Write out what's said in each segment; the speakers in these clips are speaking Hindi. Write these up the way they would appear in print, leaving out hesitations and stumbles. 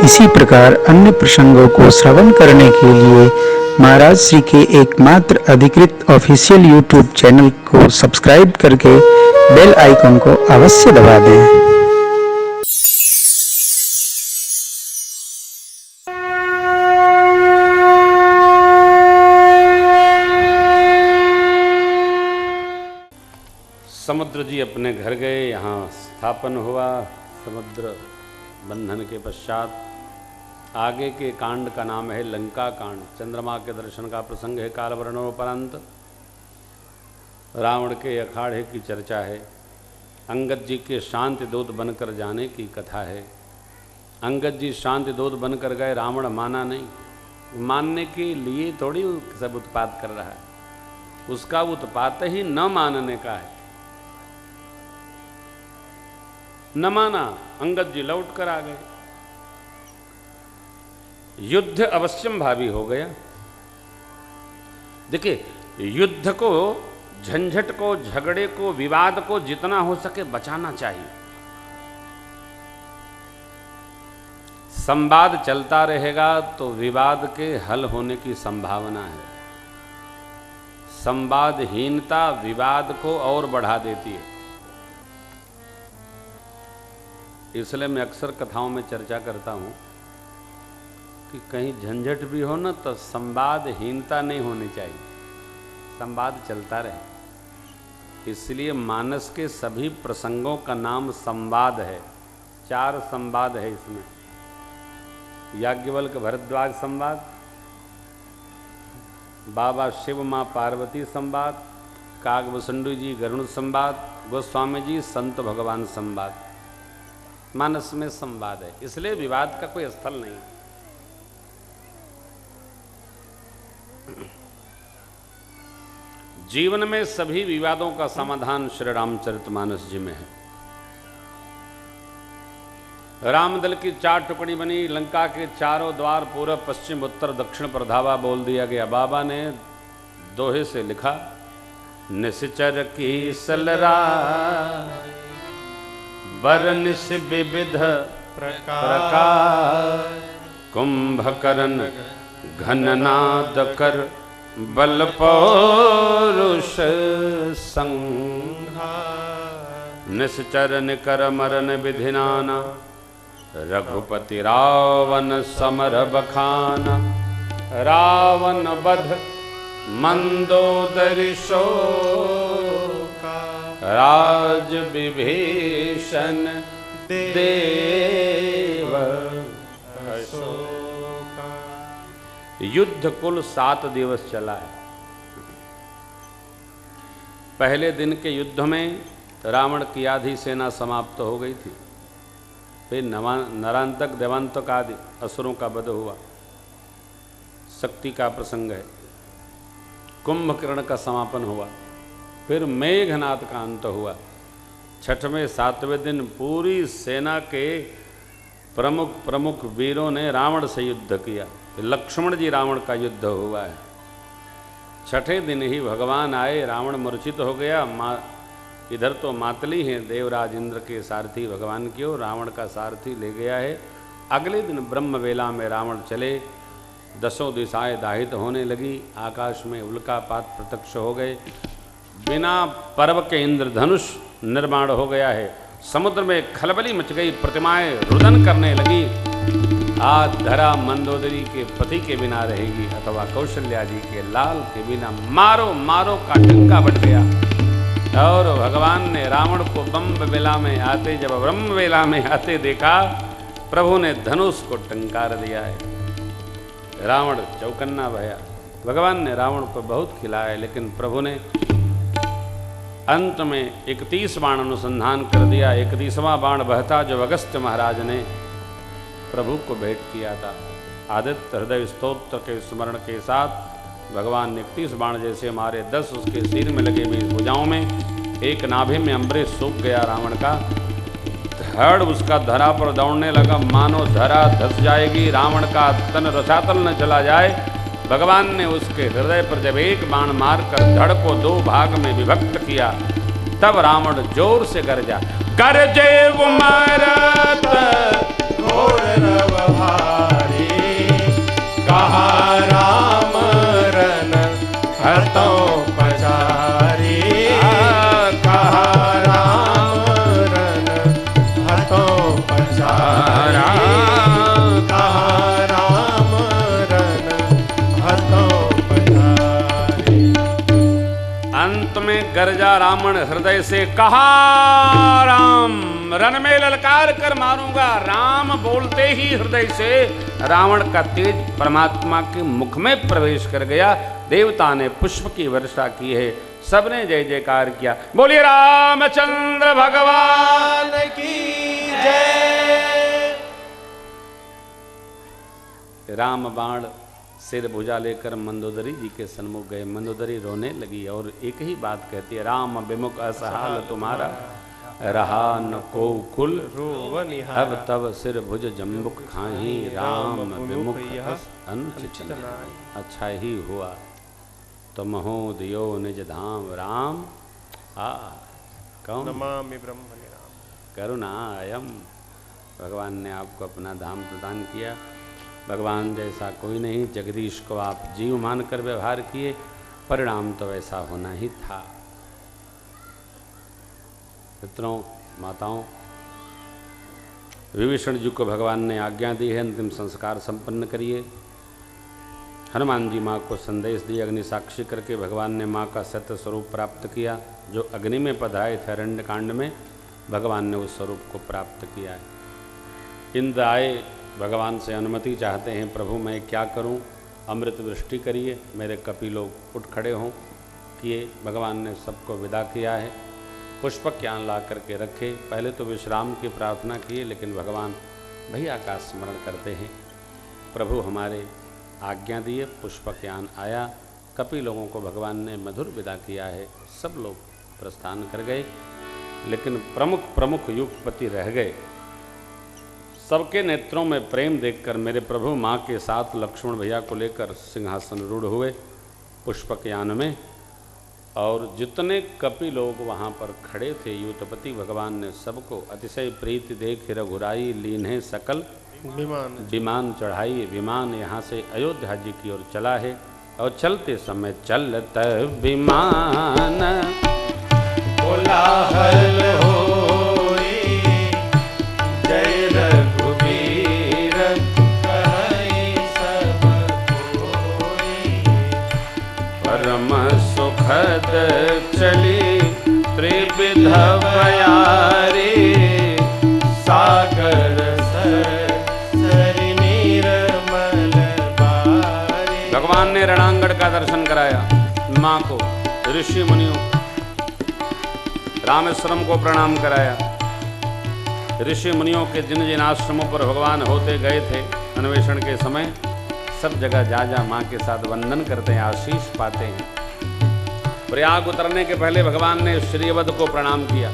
इसी प्रकार अन्य प्रसंगों को श्रवण करने के लिए महाराज श्री के एकमात्र अधिकृत ऑफिशियल यूट्यूब चैनल को सब्सक्राइब करके बेल आइकन को अवश्य दबा दें। समुद्र जी अपने घर गए, यहाँ स्थापन हुआ। समुद्र बंधन के पश्चात आगे के कांड का नाम है लंका कांड। चंद्रमा के दर्शन का प्रसंग है। कालवर्णोपरांत रावण के अखाड़े की चर्चा है। अंगद जी के शांति दूत बनकर जाने की कथा है। अंगद जी शांति दूत बनकर गए, रावण माना नहीं। मानने के लिए थोड़ी सब उत्पात कर रहा है, उसका उत्पात ही न मानने का है। न माना, अंगद जी लौट कर आ गए। युद्ध अवश्यम भावी हो गया। देखिए, युद्ध को, झंझट को, झगड़े को, विवाद को जितना हो सके बचाना चाहिए। संवाद चलता रहेगा तो विवाद के हल होने की संभावना है। संवादहीनता विवाद को और बढ़ा देती है। इसलिए मैं अक्सर कथाओं में चर्चा करता हूं कि कहीं झंझट भी हो ना तो संवादहीनता नहीं होनी चाहिए, संवाद चलता रहे। इसलिए मानस के सभी प्रसंगों का नाम संवाद है। 4 संवाद है इसमें। याज्ञवल्क्य भरद्वाज संवाद, बाबा शिव माँ पार्वती संवाद, काकभूषुंडी जी गरुड़ संवाद, गोस्वामी जी संत भगवान संवाद। मानस में संवाद है, इसलिए विवाद का कोई स्थल नहीं। जीवन में सभी विवादों का समाधान श्री रामचरितमानस जी में है। रामदल की 4 टुकड़ी बनी, लंका के चारों द्वार पूर्व पश्चिम उत्तर दक्षिण पर धावा बोल दिया गया। बाबा ने दोहे से लिखा, निश्चर की सलरा बरनिस विविध प्रकार, कुंभकर्ण घननाद कर बल पौरुष संहार, निश्चर निकर मरन विधिनाना, रघुपति रावण समर बखाना, रावण वध मंदोदरी शोका, राज विभीषण देव अशोका। युद्ध कुल 7 दिवस चला है। पहले दिन के युद्ध में रावण की आधी सेना समाप्त हो गई थी। फिर नरांतक देवांतक आदि असुरों का वध हुआ। शक्ति का प्रसंग है। कुंभकर्ण का समापन हुआ। फिर मेघनाद का अंत हुआ। 6वें 7वें दिन पूरी सेना के प्रमुख वीरों ने रावण से युद्ध किया। लक्ष्मण जी रावण का युद्ध हुआ है। 6ठे दिन ही भगवान आए, रावण मूर्छित हो गया। इधर तो मातली हैं देवराज इंद्र के सारथी भगवान की ओर, रावण का सारथी ले गया है। अगले दिन ब्रह्म वेला में रावण चले। 10 दिशाएं दाहित होने लगी। आकाश में उल्कापात प्रत्यक्ष हो गए। बिना पर्व के इंद्रधनुष निर्माण हो गया है। समुद्र में खलबली मच गई। प्रतिमाएं रुदन करने लगी। आज धरा मंदोदरी के पति के बिना रहेगी अथवा कौशल्या जी के लाल के बिना। मारो मारो का डंका बट गया। और भगवान ने रावण को ब्रह्म वेला में आते, जब ब्रह्म वेला में आते देखा, प्रभु ने धनुष को टंकार दिया है। रावण चौकन्ना भया। भगवान ने रावण को बहुत खिलाया, लेकिन प्रभु ने अंत में 31 बाण अनुसंधान कर दिया। 31वां बाण बहता जो अगस्त्य महाराज ने प्रभु को भेंट किया था। आदित्य हृदय स्तोत्र के स्मरण के साथ भगवान ने 31 बाण जैसे मारे। 10 उसके सिर में लगे, 20 भुजाओं में, एक नाभि में अम्बरीश सूख गया रावण का। धड़ उसका धरा पर दौड़ने लगा, मानो धरा धस जाएगी, रावण का तन रसातल न चला जाए। भगवान ने उसके हृदय पर जब एक बाण मारकर धड़ को 2 भाग में विभक्त किया, तब रावण जोर से गरजा, गरजे वो मारत घोर रव गरजा रावण हृदय से, कहा राम रन में ललकार कर मारूंगा। राम बोलते ही हृदय से रावण का तेज परमात्मा के मुख में प्रवेश कर गया। देवता ने पुष्प की वर्षा की है, सबने जय जयकार किया। बोलिए रामचंद्र भगवान की जय। राम बाण सिर भुजा लेकर मंदोदरी जी के सन्मुख गए। मंदोदरी रोने लगी और एक ही बात कहती है, राम विमुख असहाल तुम्हारा, रहा न को कुल अब तब सिर भुज जम्बुक खाही, राम विमुख अनुचित। अच्छा ही हुआ तुम हो दियो निज धाम, राम कौन नमामि ब्रह्म निराम। करुणायम। भगवान ने आपको अपना धाम प्रदान किया। भगवान जैसा कोई नहीं। जगदीश को आप जीव मानकर व्यवहार किए, परिणाम तो वैसा होना ही था। मित्रों, माताओं, विभीषण जी को भगवान ने आज्ञा दी है अंतिम संस्कार संपन्न करिए। हनुमान जी माँ को संदेश दिए, अग्नि साक्षी करके भगवान ने माँ का सत्य स्वरूप प्राप्त किया। जो अग्नि में पधराए थे अरण्य कांड में, भगवान ने उस स्वरूप को प्राप्त किया है। इंद्र आए, भगवान से अनुमति चाहते हैं, प्रभु मैं क्या करूं, अमृत वृष्टि करिए, मेरे कपि लोग उठ खड़े हों। किए, भगवान ने सबको विदा किया है। पुष्पक ज्ञान ला करके रखे। पहले तो विश्राम की प्रार्थना किए, लेकिन भगवान भैया का स्मरण करते हैं। प्रभु हमारे आज्ञा दिए, पुष्पक ज्ञान आया। कपि लोगों को भगवान ने मधुर विदा किया है। सब लोग प्रस्थान कर गए, लेकिन प्रमुख युगपति रह गए। सबके नेत्रों में प्रेम देखकर मेरे प्रभु माँ के साथ लक्ष्मण भैया को लेकर सिंहासन रूढ़ हुए पुष्पक यान में। और जितने कपि लोग वहाँ पर खड़े थे युतपति, भगवान ने सबको अतिशय प्रीति देख रघुराई, लीन्हे सकल विमान चढ़ाई। विमान यहाँ से अयोध्या जी की ओर चला है, और चलते समय चलत विमान कोलाहल होई, जय रघुवीर कहई सब कोई। परम सुखद चली त्रिविध बयारी, सागर सरि निर्मल बारी। भगवान ने रणांगण का दर्शन कराया माँ को, ऋषि मुनियों रामेश्वरम को प्रणाम कराया। ऋषि मुनियों के जिन जिन आश्रमों पर भगवान होते गए थे अन्वेषण के समय, सब जगह जा जा माँ के साथ वंदन करते हैं, आशीष पाते हैं। प्रयाग उतरने के पहले भगवान ने श्रीवद को प्रणाम किया।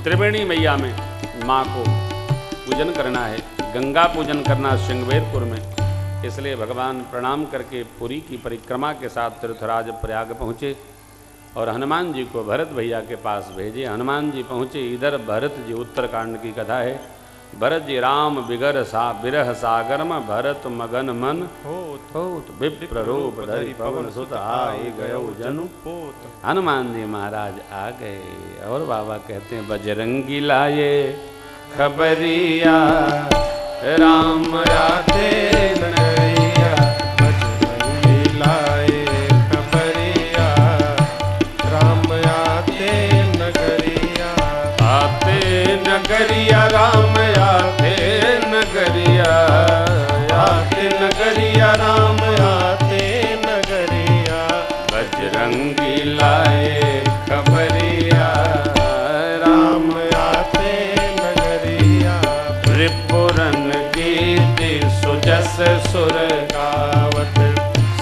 त्रिवेणी मैया में माँ को पूजन करना है, गंगा पूजन करना श्रृंगवेरपुर में, इसलिए भगवान प्रणाम करके पुरी की परिक्रमा के साथ तीर्थराज प्रयाग पहुँचे और हनुमान जी को भरत भैया के पास भेजे। हनुमान जी पहुँचे, इधर भरत जी, उत्तरकांड की कथा है। भरत जी राम बिरह सागर में, भरत मगन मन होत, विप्र रूप धरि पवन सुत आए गयो जनु पोत। हनुमान जी महाराज आ गए और बाबा कहते हैं, बजरंगी लाए खबरिया, राम राधे नैया। बजरंगी लाए खबरिया, राम आते नगरिया। आते नगरिया राम आते नगरिया, आते नगरिया राम आते नगरिया। बजरंगी लाए खबरिया, राम आते नगरिया। त्रिपुरन कीर्ति सुजस सुर गावत,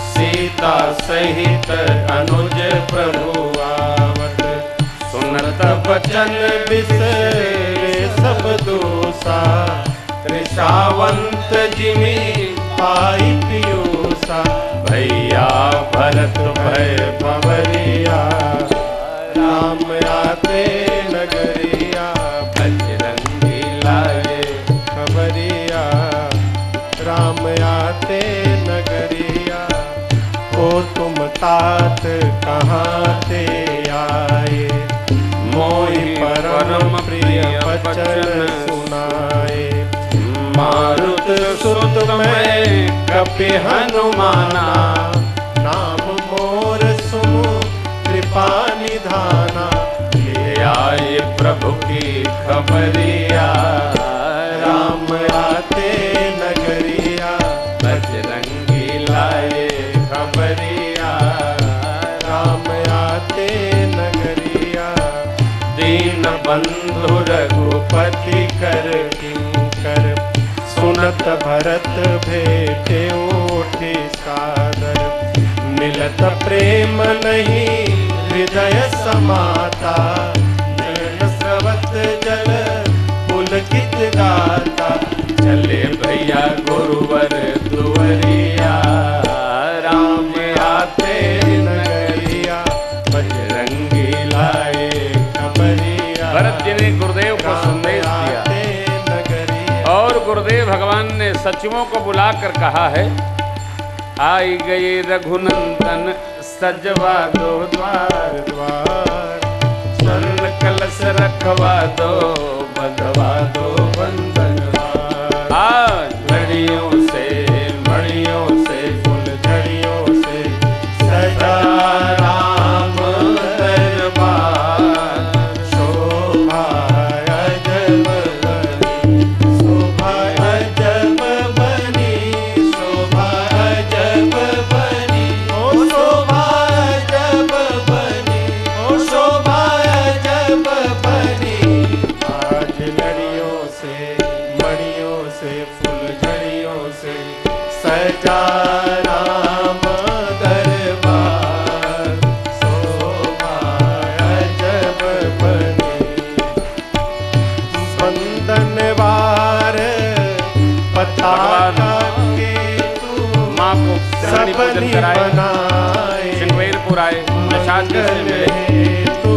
सीता सहित अनुज प्रभु आवत। सुनत बचन बिसरे सब दोषा, त्रिषावंत जिमि पाई पियूसा। भैया भरत भय पवरिया, राम आते नगरिया। बजरंगी लाए खबरिया, राम आते नगरिया। ओ तुम तात कहाँ ते आए, मोहि परम प्रिय वचन सुनाए। मारुत सुत मैं कपि हनुमाना, नाम मोर सुनु कृपा दुखी खबरिया राम आते नगरिया बजरंगी लाए खबरिया राम आते नगरिया दीन बंधु रघुपति कर किंकर सुनत भरत भेटे उठी सादर मिलत प्रेम नहीं हृदय समाता नयन स्रवत जल पुलकित गाता चले भैया गुरुवर दुवरिया राम आते नगरिया बजरंगी लाए खबरिया। भरत जी ने गुरुदेव को संदेश दिया और गुरुदेव भगवान ने सचिवों को बुलाकर कहा है, आई गए रघुनंदन सजवा दो द्वार द्वार स्वर्ण कलश रखवा दो बंधवा दो बंधनवार। आज लड़ियों से मणियों से फुलझड़ियों से सजा राम दरबार शोभा अजब बनी शोभा अजब बनी शोभा अजब बनी ओ शोभा अजब बनी ओ शोभा अजब बनी। आज लड़ियों से मणियों से फुलझड़ियों से सजा राम दरबार शोभा अजब बनी। बंधनवार पताका के तू माँ को शरणी पूजन सबनी कराए, बनाए सिंगवेरपुर आए, निषाद जी से मिले, तू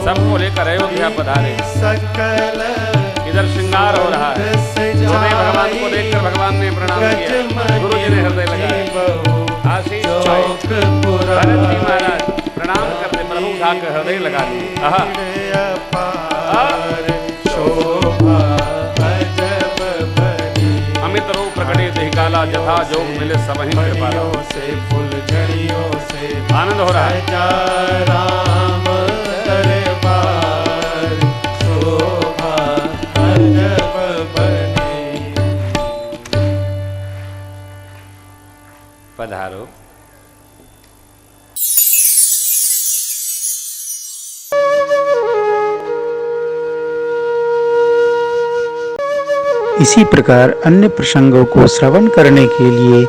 सबको लेकर अयोध्या पधारे। सकल इधर श्रृंगार हो रहा है, गुरुदेव भगवान को देखकर भगवान ने प्रणाम किया, गुरु जी ने हृदय लगाया। आशीष चौक भरत जी महाराज प्रणाम करते प्रभु उठाकर हृदय लगा दिए। आहा शोभा अजब बनी अमित रूप प्रकटे देह काला जथा जोग मिले सबहि कृपा। मणियों से फुलझड़ियों से आनंद हो रहा है। सजा राम दरबार शोभा अजब बनी। पधारो। इसी प्रकार अन्य प्रसंगों को श्रवण करने के लिए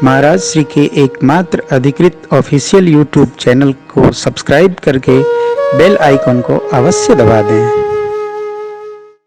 महाराज श्री के एकमात्र अधिकृत ऑफिशियल यूट्यूब चैनल को सब्सक्राइब करके बेल आइकन को अवश्य दबा दें।